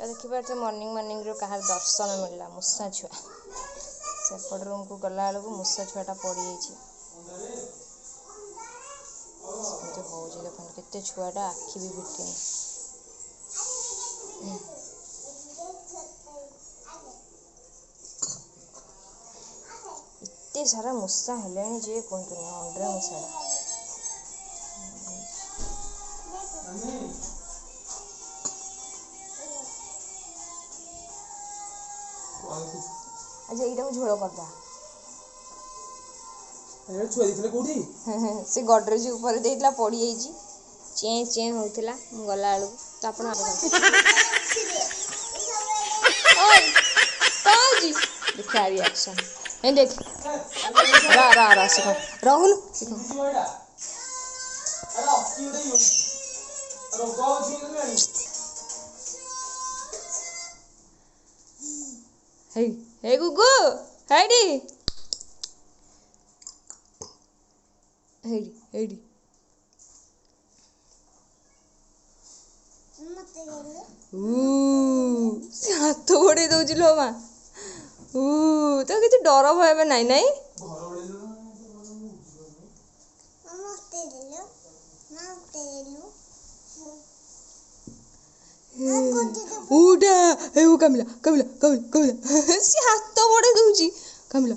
देखिए morning morning कहार दर्शन मिलला मूषा छुआ सेपट रूम को गला बेलू मूषा छुआटा पड़ी हूँ देखो केते छुआटा आखि भी फिटे एते सारा मूषा हेले जे कहतुनि अंड्रे मूषा अच्छा यहाँ झोल करदा से गडरेज ऊपर देला पड़ी जाइए चें चें होता गला बेलू तो आप देखा रिएक्शन देख रा रा रा सिख राहुल हे हे गुगु हेडी हेडी हेडी से हाथ बड़े दौच लो माँ तो किसी डर भय नाई नाई उठा हे कमिला कमिला कमिला कमिला से हाथ बड़े दौची कमिला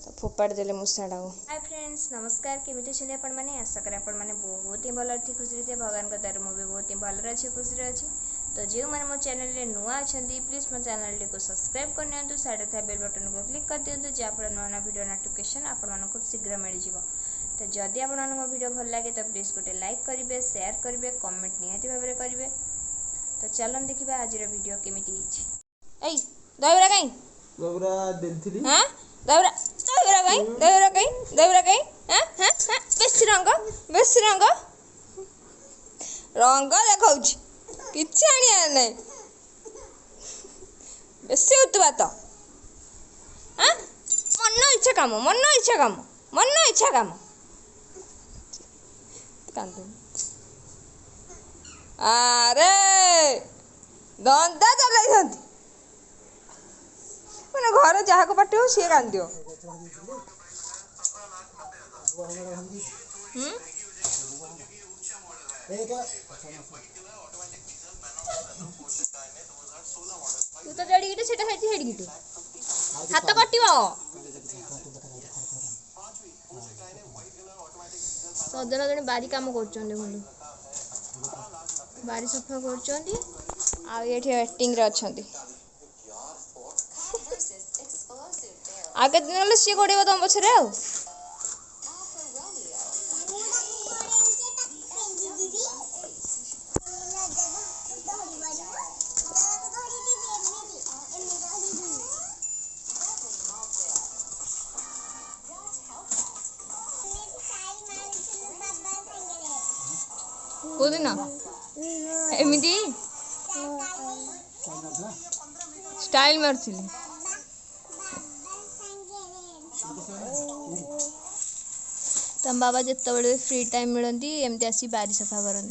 तो फोपाड़ देले मूषाटा को। हाय फ्रेंड्स नमस्कार केमिति छे आपण माने आशा करे आपण माने बहुत ही भल अच्छी खुशी थे भगवान को दर मु भी बहुत ही भल अच्छी खुशी अच्छी तो जो मैंने मो चैनल रे नुआ अच्छा प्लीज मो चैनल को सब्सक्राइब कर नियंतु साइड था बेल बटन को क्लिक कर दियंतु जहाँफल नुआ नुआ वीडियो नोटिफिकेशन आपण खूब शीघ्र मिल जाव तो जदि आप मो वीडियो भल लगे तो प्लीज गोटे लाइक करेंगे शेयर करेंगे कमेंट निहाती भाव में करेंगे तो चलन देखा आज वीडियो केमिति ऐ दहीबरा कहीं दहीबरा देलथिली हां दहीबरा दहीबरा कहीं दहीबरा कहीं दहीबरा कहीं हां हां हां बेसी रंग रंग देखाउछ किछ आनिया नहीं बेसी उतबा तो हां मन इच्छा काम कांदू अरे दंदा चलाई मैंने घर जहाँ को पाटे हो सी कांदियो तू तो जड़ी गिटे सेटा हेटी हेडी गिटे हाथ कटिबो सदन जने बारी काम करछन देखुन बारी सफा करछन आ एठी वेटिंग रे अछंती आगे दिन सी गोड़े तुम पछरे आ कोदिन एमिति स्टाइल मारथिली तम बाबा जिते बड़े फ्री टाइम मिलती एमती आसी बारी सफा करते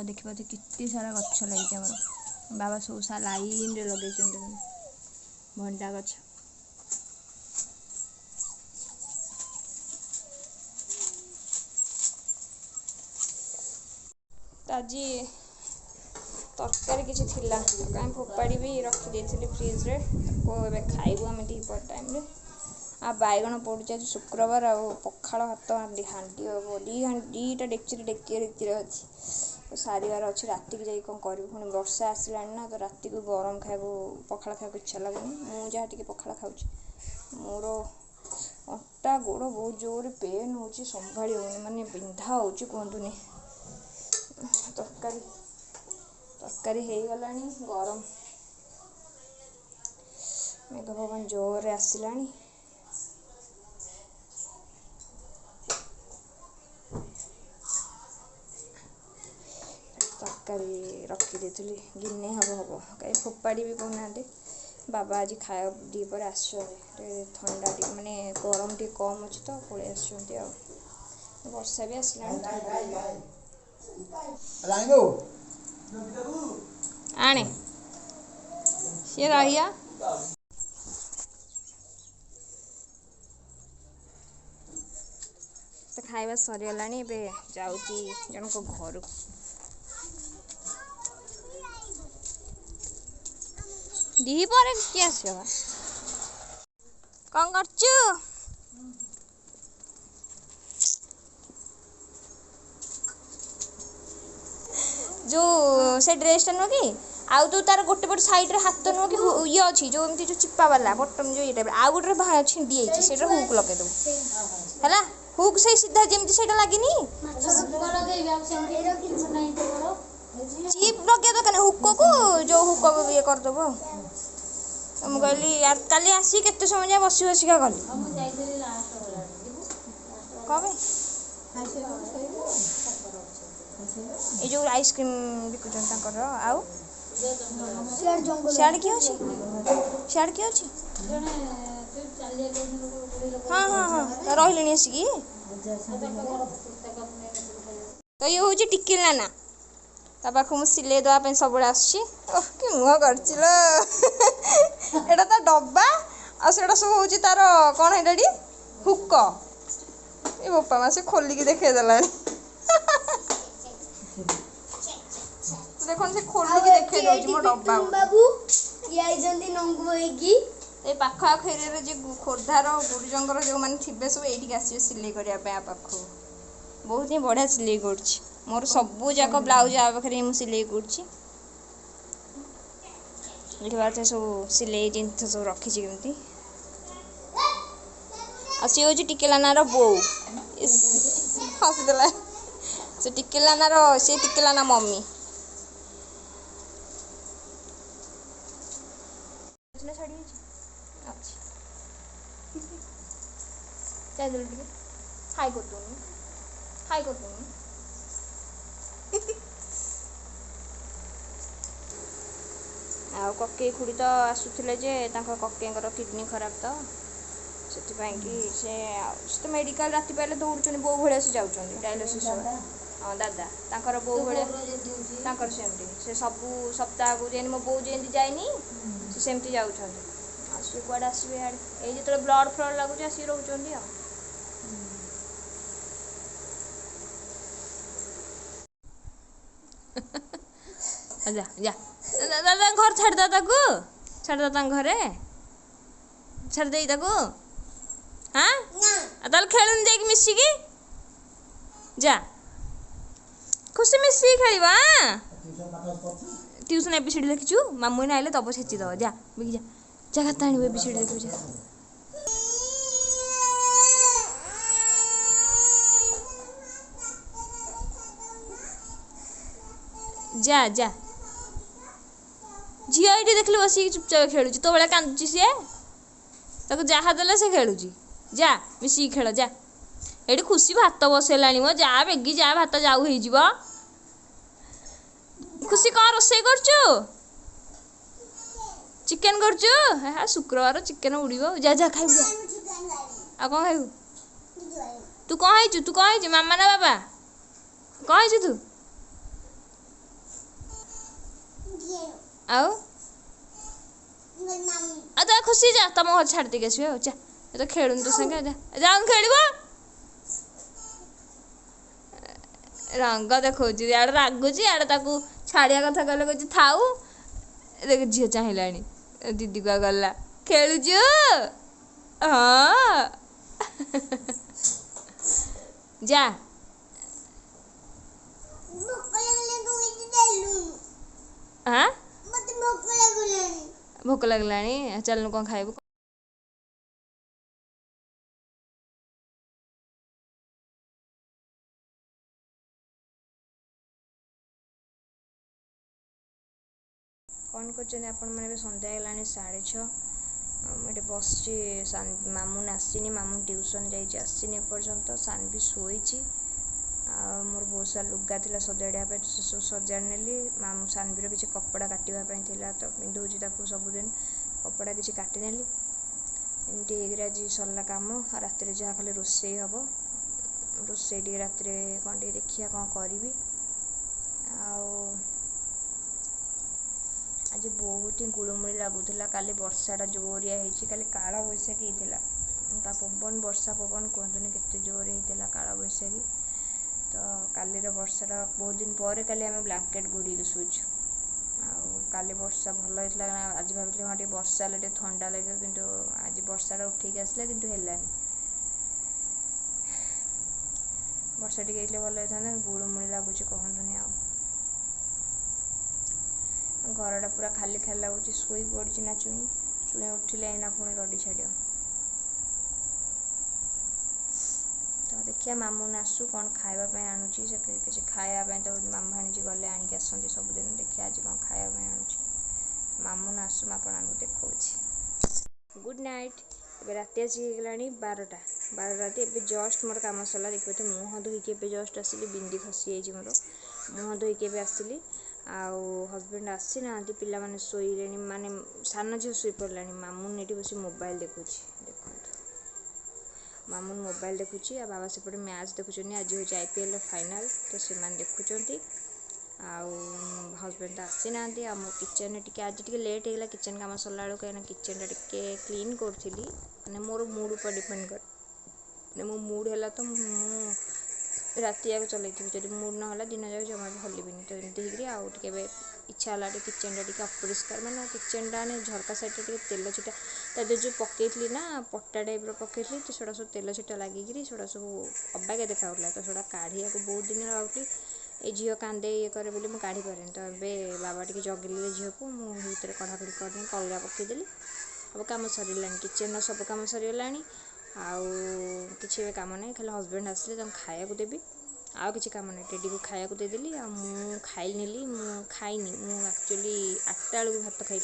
देखा कितनी सारा गछ लगी बाबा सब सा लाइन रे लगे भंडा गछ आज तरकारी किसी थिला कहीं फोपाड़ी भी रखी फ्रिज रे खाइबू आम दीपर टाइम रे आ बैगण पड़ुचे आज शुक्रवार आ पखाड़ भात हांडी हम दीटा डेक्ची डेक्ची अच्छी सारिवार अच्छी राति की जाए कौन कर पुणी वर्षा आसला ना तो राति को गरम खाया पखाड़ खाया इच्छा लगुनि मुझे टी पखाड़ खाऊँ मोर अटा गोड़ बहुत जोर पेन हो संभाली होनी माने बिंधा हो कहतुनि तरकारी हो गला गरम मेघ पवन जोर आसला तरकारी रखी गिने हम कहीं फोपाड़ी भी कहना बाबा आज खाया दीपर आस ठंडा टी माने गरम टी कम अच्छी तो पलि आस वर्षा भी आसला आने सी रहा तो खाଇବା सरीगलानी ଏବେ ଯାଉଛି ଜଣଙ୍କ ଘରକୁ ଦିହିପରେ କିଏ ଆସିବ କଣ କରୁଛୁ जो से ड्रेसटा नुह कि आउ तू तार गोटे पट साइड्रे हाथ नुह कि ये अच्छी जो एमती जो चिपा वाला बटन जो ये आउ गोटे छिंडी से हुक लगेदेव है हुक से सीधा जमी से लगे चिप लगे दरकार हुक को जो हुक ये करदेव मुझे कहली यार काली आसी केते समय जाए बस बसिका गली कब ये जो आइसक्रीम बिकुचन आउ सियाड़ किए अच्छी सियाड़ किए अच्छी हाँ हाँ हाँ रही आसिकी तो ये हूँ टिकिल नाना ता पाख मुझे सिले देवाई सब आसुची कि मुह कर तो डब्बा आटा सब हूँ तार कौन है हुक ये बोपा मा से खोलिकी देखला देखो से खोलिकी देखे दउची मो डब्बा बाबू ये आइजंती नंगु होइकी ए पाखा खेरे जे खोर्धार गुरुजंगर जो माने थिबे सब एठी आसी सिलाई करिया पे आ पाखो बहुत ही बढ़िया सिलाई करछि मोर सबु जाक ब्लाउज आ पाखरे मु सिलाई करछि एठी बात सब सिलाई जिंस सब रखी छी केमती आ सी होछि टिकेलाना रो बो इस हस देला से टिकेलाना रो से टिकेलाना मम्मी इसने छाड़ी अच्छा क्या जल्दी हाय को तुम आ कके खुड़ी तो आसुले जे ककेंकर किडनी खराब तो से तो मेडिकल राति पाइले दौड़ुन बो भाया से जाऊँ डायलिसिस हाँ दादा तांकर बो भाया सेमती से सबू सप्ताह को जे मो बो जमी जाए से सेमती जाऊँ सी कड़े आसवे ये जो ब्लड फ्लड लगुच आस रोच जा जा दादा घर छाड़ दे घरे छाड़ दे हाँ ताल खेल जा मिसिकी जा खुशी मिसिकी खेल ट्यूशन एपिसोड देखीचु मामू ना आइले तब छेची दब जा बिकी जा जा खाता आनी एपिसोड देखु जा जा झील ये देख लो बस चुपचाप खेलु तो भाया कांदुची सी ताको जहा देले से खेलुची जा मिसिकी खेल जा ये खुशी भात बसैलानी मो जा बेगी जा भात जाऊ हो खुशी कौन रोसे करचु चिकेन करचु हाँ शुक्रवार चिकेन उड़ीबो जा जा खाइबु आ कौन खाइबु तू कौन है मामा ना बाबा कौन है तू आओ तो खुशी जा तुम घर छाड़ देके आसो जा तो खेलुन तो संगे जा जा खेल रंग देखो यार रागुच यार ताकू छाड़िया कथा कहले कहूँ थाऊ देख झील चाहिला दीदी को गला खेलुचु हाँ जा हाँ भोक लगलानी चल कौन खाइबू कौन कर सन्ध्या है 6:30 मुझे बस मामून आसनी मामून ट्यूशन जाइए पर्यंत सान भी शोई मोर बहुत सारा लुगा था सजाड़ा तो सब सजाड़ नेली मामू सान भी किसी कपड़ा काटापी तो पिंधुची सबुदिन कपड़ा किसी काटिनेली एमती होकर आज सरला कम रात जहाँ खाली रोसे हम रोसे टी रात कौन टे देखिया कौन करी आज बहुत ही गुड़मुड़ी लगुला काली वर्षाटा जोरिया होती काली काल बैशाखी होता पवन वर्षा पवन कहतुनि केते जोर होता काल बैशाखी तो कालीर वर्षाटा बहुत दिन पर काली आम ब्लांकेट घोड़ी शुचु काली वर्षा भल होता आज भावी हाँ टे वर्षा हेल्ला ठंडा लगे कि आज वर्षाटा उठेक आसला कि हेलानी वर्षा टे भल होता गुड़मुड़ी लगुच कहतुनि घरटा पूरा खाली खाली लगुच शोई पड़ी ना चुई चुई उठिले एना पुणी रडी छाड़ तो देखिए मामून आसू कौन खावाई आणुची से किसी खायापी तो मामू भाणी गले आणिक आसती सबुदिन देखिए आज कौन खायापी आणुची मामून आसू आपको देखा गुड नाइट ए रात आसिगला 12टा 12 राति ए जस्ट मोर कम सरला देखिए मुह धोईकी जस्ट आसिली बिंदी खसी जाइए मोर मुह धोईकी आसिली आउ हजबैंड आसी ना पिला माने शोले माने सान झील शोई पड़ा मामून ये बस मोबाइल देखुँ देखो मामून मोबाइल देखुची आ बाबा सेपटे मैच देखुं आज हूँ IPL फाइनाल तो से देखुं आउ हजबैंड आसी ना मो किचन टे आज टे लेट होगा किचन कम सरला बेलू कहीं किचन टे क्लीन करी मैंने मोर मूड पर डिपेंड कर मो मूड है तो राति आगे चल जब मूड ना दिन जाक जमा भी हल्लि तो एमती आगे इच्छा है किचन टे अपरिष्कार मैंने किचन टाने झरका साइड तेल छिटा तादे जो पकई ना पट्टा टाइप पकई तो सेटा सब तेल छिटा लगिकी सेटा सब अबाग्या देखा तो सेटा काढ़िया को बहुत दिन आउली ये झील कांदे ये करे बोली मुझे काढ़ी पारे तो ये बाबा टे जगिले झील को मुझे कढ़ाकढ़ी करनी कलगा पकईदेली अब कम सरला किचन सब कम सरीगला कि कम ना खाली हजबैंड आसिले खाया देवी आउ कि कम ना टेडी को खाया देदेली मु खाई नी मु खाईनी मु एक्चुअली 8टा बेलू भात खाई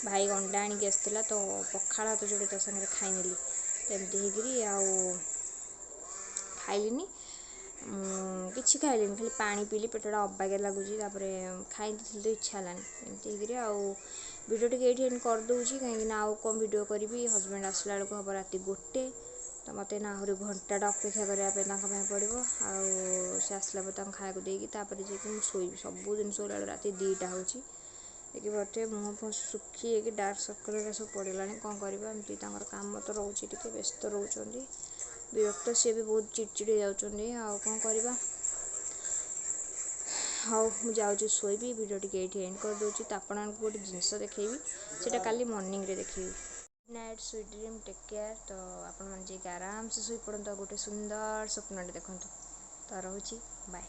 भाई अंडा आणिक आसला तो पखाड़ हाथ जोड़े तो सागर खाई नी तो एमती होकर खाइलिनी किसी खाइलिनी खाली पानी पीली पेटा अबाग्या लगुच खाई तो इच्छा है एमती वीडियो टे ये एंड करदे कहीं आउ कौन वीडियो करी हजबैंड आसला बेलू हम राति 1 तो मत आहरी घंटाटा अपेक्षा करने पड़ो से आसला खाया देपर जी शोबी सबुदिन शोला राति 2टा हो देखिए बटे मुँह फुह सुखी डार्क सर्कल सब पड़ेगा कौन करवा एमती काम तो रोचे टे व्यस्त रोच विरक्त सी भी बहुत चिड़चिड़ी जाऊँगी आउ कौन करवा हाँ मुझे शोबी वीडियो टे ये एंड करदे तो आपको गोटे जिनस देखी से काली मॉर्निंग रे देखी night sweet dream take care तो आपण मैंने आराम से शोई पड़ता गोटे सुंदर स्वप्न देखो तो रोची बाय।